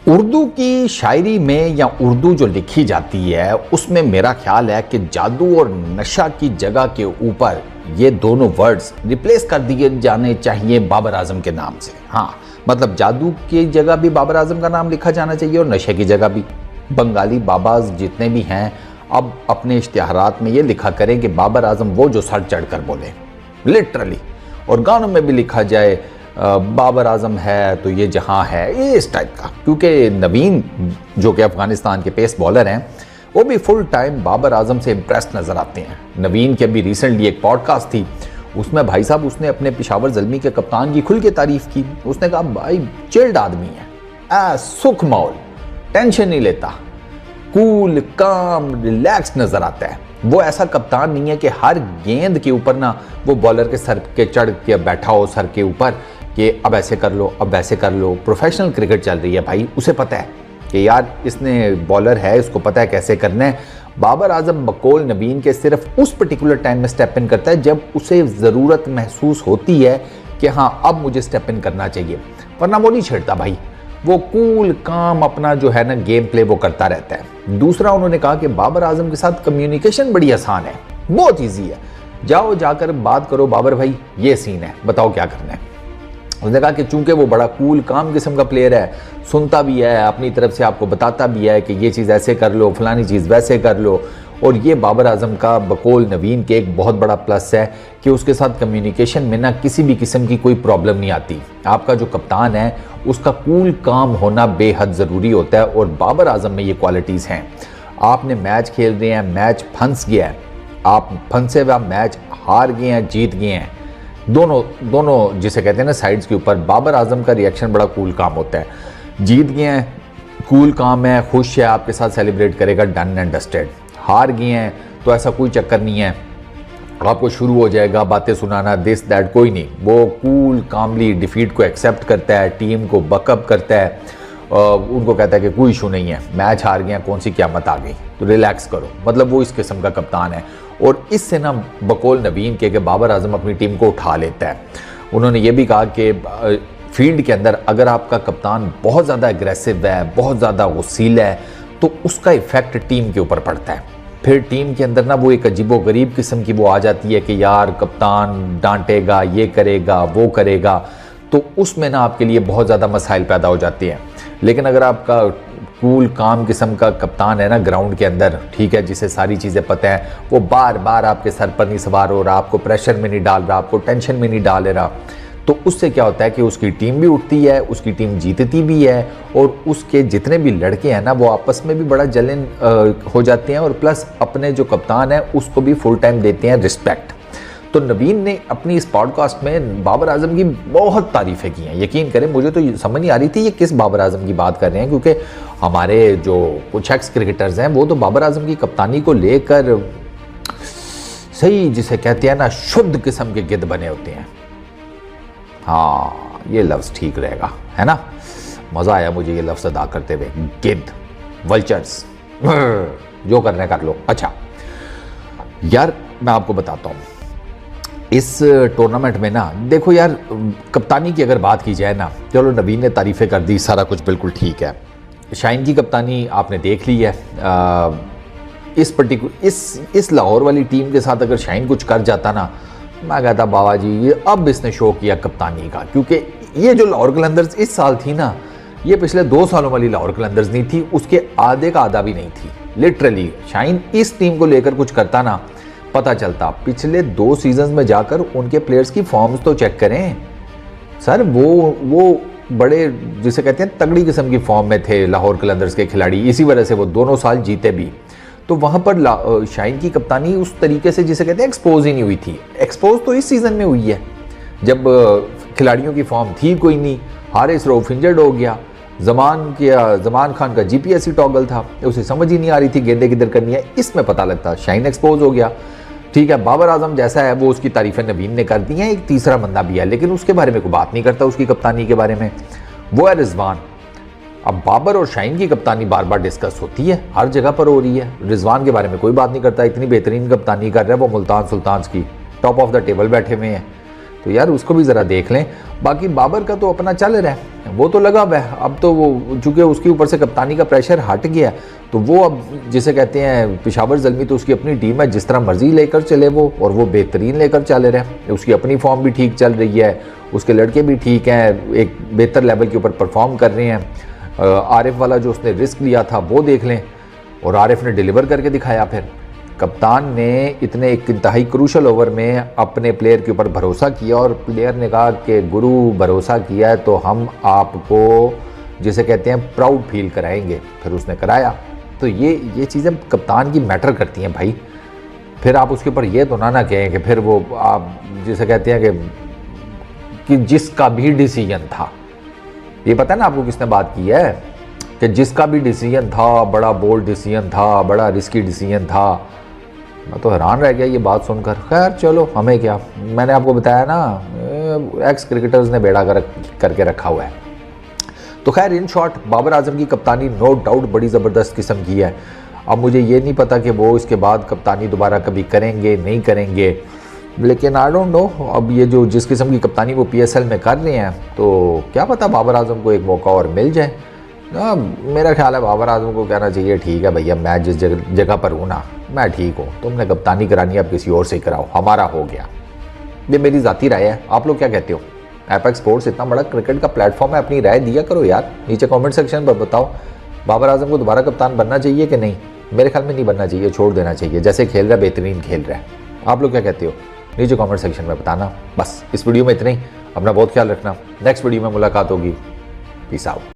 उर्दू की शायरी में या उर्दू जो लिखी जाती है उसमें मेरा ख्याल है कि जादू और नशा की जगह के ऊपर ये दोनों वर्ड्स रिप्लेस कर दिए जाने चाहिए बाबर आजम के नाम से। हाँ, मतलब जादू की जगह भी बाबर आजम का नाम लिखा जाना चाहिए और नशे की जगह भी। बंगाली बाबाज जितने भी हैं अब अपने इश्तिहारात में ये लिखा करें कि बाबर आजम वो जो सर चढ़ कर बोले, लिटरली। और गानों में भी लिखा जाए बाबर आजम है तो ये जहां है, ये इस टाइप का। क्योंकि नवीन जो कि अफगानिस्तान के पेस बॉलर हैं वो भी फुल टाइम बाबर आजम से इम्प्रेस नजर आते हैं। नवीन की अभी रिसेंटली एक पॉडकास्ट थी, उसमें भाई साहब उसने अपने पेशावर ज़ल्मी के कप्तान की खुल के तारीफ की। उसने कहा भाई चिल्ड आदमी है, सुख मौल, टेंशन नहीं लेता, कूल काम रिलैक्स नजर आता है। वो ऐसा कप्तान नहीं है कि हर गेंद के ऊपर ना वो बॉलर के सर के चढ़ के बैठा हो सर के ऊपर कि अब ऐसे कर लो, अब वैसे कर लो। प्रोफेशनल क्रिकेट चल रही है भाई, उसे पता है कि यार इसने बॉलर है, इसको पता है कैसे करना है। बाबर आजम बकौल नवीन के सिर्फ उस पर्टिकुलर टाइम में स्टेप इन करता है जब उसे ज़रूरत महसूस होती है कि हाँ अब मुझे स्टेप इन करना चाहिए, वरना वो नहीं छेड़ता भाई। वो कूल काम अपना जो है ना गेम प्ले वो करता रहता है। दूसरा उन्होंने कहा कि बाबर आजम के साथ कम्युनिकेशन बड़ी आसान है, बहुत ईजी है। जाओ जाकर बात करो, बाबर भाई ये सीन है, बताओ क्या करना है। उसने कहा कि चूंकि वो बड़ा कूल काम किस्म का प्लेयर है, सुनता भी है, अपनी तरफ से आपको बताता भी है कि ये चीज़ ऐसे कर लो, फलानी चीज़ वैसे कर लो। और ये बाबर आजम का बकौल नवीन के एक बहुत बड़ा प्लस है कि उसके साथ कम्युनिकेशन में ना किसी भी किस्म की कोई प्रॉब्लम नहीं आती। आपका जो कप्तान है उसका कूल काम होना बेहद ज़रूरी होता है और बाबर आजम में ये क्वालिटीज़ हैं। आपने मैच खेल रहे हैं, मैच फंस गया है, आप फंसे हुआ मैच हार गए हैं, जीत गए हैं, दोनों जिसे कहते हैं ना साइड्स के ऊपर, बाबर आजम का रिएक्शन बड़ा कूल काम होता है। जीत गए हैं, कूल काम है, खुश है, आपके साथ सेलिब्रेट करेगा, डन एंड डस्टेड। हार गए हैं तो ऐसा कोई चक्कर नहीं है, आपको शुरू हो जाएगा बातें सुनाना, दिस दैट, कोई नहीं। वो कूल कामली डिफीट को एक्सेप्ट करता है, टीम को बकअप करता है, उनको कहता है कि कोई इशू नहीं है, मैच हार गया, कौन सी क़यामत आ गई, तो रिलैक्स करो। मतलब वो इस किस्म का कप्तान है। और इससे ना बकौल नवीन के बाबर आजम अपनी टीम को उठा लेता है। उन्होंने ये भी कहा कि फील्ड के अंदर अगर आपका कप्तान बहुत ज़्यादा एग्रेसिव है, बहुत ज़्यादा गुस्सील है, तो उसका इफेक्ट टीम के ऊपर पड़ता है। फिर टीम के अंदर ना वो एक अजीबो गरीब किस्म की वो आ जाती है कि यार कप्तान डांटेगा, ये करेगा, वो करेगा, तो उसमें ना आपके लिए बहुत ज़्यादा मसाइल पैदा हो जाते हैं। लेकिन अगर आपका कूल काम किस्म का कप्तान है ना ग्राउंड के अंदर, ठीक है, जिसे सारी चीज़ें पता है, वो बार बार आपके सर पर नहीं सवार हो रहा, आपको प्रेशर में नहीं डाल रहा, आपको टेंशन में नहीं डाल रहा, तो उससे क्या होता है कि उसकी टीम भी उठती है, उसकी टीम जीतती भी है और उसके जितने भी लड़के हैं ना वो आपस में भी बड़ा जलन हो जाते हैं और प्लस अपने जो कप्तान है उसको भी फुल टाइम देते हैं रिस्पेक्ट। तो नवीन ने अपनी इस पॉडकास्ट में बाबर आजम की बहुत तारीफ़ें की हैं। यकीन करें मुझे तो समझ नहीं आ रही थी ये किस बाबर आजम की बात कर रहे हैं, क्योंकि हमारे जो कुछ एक्स क्रिकेटर्स हैं वो तो बाबर आजम की कप्तानी को लेकर सही जिसे कहते हैं ना शुद्ध किस्म के गिद्ध बने होते हैं। हाँ, ये लफ्ज़ ठीक रहेगा, है ना। मज़ा आया मुझे ये लफ्ज़ अदा करते हुए, गिद्ध, वल्चर्स, जो करना कर लो। अच्छा यार मैं आपको बताता हूँ, इस टूर्नामेंट में ना देखो यार, कप्तानी की अगर बात की जाए ना, चलो नवीन ने तारीफ़ें कर दी, सारा कुछ बिल्कुल ठीक है। शाहीन की कप्तानी आपने देख ली है। इस लाहौर वाली टीम के साथ अगर शाहीन कुछ कर जाता ना, मैं कहता बाबा जी ये अब इसने शो किया कप्तानी का। क्योंकि ये जो लाहौर कलंदर्स इस साल थी ना, ये पिछले 2 सालों वाली लाहौर कलंदर्स नहीं थी, उसके आधे का आधा भी नहीं थी। लिटरली शाहीन इस टीम को लेकर कुछ करता ना, पता चलता। पिछले 2 सीजन्स में जाकर उनके प्लेयर्स की फॉर्म्स तो चेक करें सर, वो बड़े जिसे कहते हैं तगड़ी किस्म की फॉर्म में थे लाहौर कलंदर्स के खिलाड़ी, इसी वजह से वो दोनों साल जीते भी। तो वहाँ पर शाहीन की कप्तानी उस तरीके से जिसे कहते हैं एक्सपोज ही नहीं हुई थी। एक्सपोज तो इस सीज़न में हुई है जब खिलाड़ियों की फॉर्म थी कोई नहीं, हारिस रऊफ इंजर्ड हो गया, जमान खान का जीपीएस ही टॉगल था, उसे समझ ही नहीं आ रही थी गेंदे किधर करनी है, इसमें पता लगता शाहीन एक्सपोज हो गया। ठीक है, बाबर आजम जैसा है वो उसकी तारीफ़ें नवीन ने कर दी हैं, एक तीसरा बंदा भी है लेकिन उसके बारे में कोई बात नहीं करता, उसकी कप्तानी के बारे में, वो है रिजवान। अब बाबर और शाहीन की कप्तानी बार बार डिस्कस होती है, हर जगह पर हो रही है, रिजवान के बारे में कोई बात नहीं करता। इतनी बेहतरीन कप्तानी कर रहा है वो मुल्तान सुल्तान्स की, टॉप ऑफ द टेबल बैठे हुए हैं, तो यार उसको भी ज़रा देख लें। बाकी बाबर का तो अपना चल रहा है, वो तो लगा हुआ है। अब तो वो चूँकि उसके ऊपर से कप्तानी का प्रेशर हट गया, तो वो अब जिसे कहते हैं पेशावर ज़ल्मी, तो उसकी अपनी टीम है, जिस तरह मर्जी लेकर चले वो, और वो बेहतरीन लेकर चल रहे हैं। उसकी अपनी फॉर्म भी ठीक चल रही है, उसके लड़के भी ठीक हैं, एक बेहतर लेवल के ऊपर परफॉर्म कर रहे हैं। आरिफ वाला जो उसने रिस्क लिया था वो देख लें, और आरिफ ने डिलीवर करके दिखाया। फिर कप्तान ने इतने एक इंतहाई क्रूशल ओवर में अपने प्लेयर के ऊपर भरोसा किया, और प्लेयर ने कहा कि गुरु भरोसा किया है तो हम आपको जिसे कहते हैं प्राउड फील कराएंगे। फिर उसने कराया। तो ये चीज़ें कप्तान की मैटर करती हैं भाई। फिर आप उसके ऊपर ये तो ना कहें कि फिर वो आप जिसे कहते हैं कि जिसका भी डिसीजन था, ये पता है ना आपको किसने बात की है, कि जिसका भी डिसीजन था, बड़ा बोल्ड डिसीजन था, बड़ा रिस्की डिसीजन था। मैं तो हैरान रह गया ये बात सुनकर। खैर चलो, हमें क्या, मैंने आपको बताया ना, एक्स क्रिकेटर्स ने बेड़ा करके रखा हुआ है। तो खैर इन शॉर्ट बाबर आजम की कप्तानी नो डाउट बड़ी ज़बरदस्त किस्म की है। अब मुझे ये नहीं पता कि वो इसके बाद कप्तानी दोबारा कभी करेंगे नहीं करेंगे, लेकिन आई डोंट नो। अब ये जो जिस किस्म की कप्तानी वो PSL में कर रहे हैं, तो क्या पता बाबर आजम को एक मौका और मिल जाए। मेरा ख्याल है बाबर आजम को कहना चाहिए ठीक है भैया, मैं जिस जगह पर हूँ ना, मैं ठीक हूँ, तुमने कप्तानी करानी है अब किसी और से कराओ, हमारा हो गया। ये मेरी ज़ाती राय है, आप लोग क्या कहते हो? एपेक्स स्पोर्ट्स इतना बड़ा क्रिकेट का प्लेटफॉर्म है, अपनी राय दिया करो यार, नीचे कमेंट सेक्शन पर बताओ बाबर आजम को दोबारा कप्तान बनना चाहिए कि नहीं। मेरे ख्याल में नहीं बनना चाहिए, छोड़ देना चाहिए, जैसे खेल रहा है बेहतरीन खेल रहा है। आप लोग क्या कहते हो नीचे कमेंट सेक्शन में बताना। बस इस वीडियो में इतना ही, अपना बहुत ख्याल रखना, नेक्स्ट वीडियो में मुलाकात होगी, पीस आउट।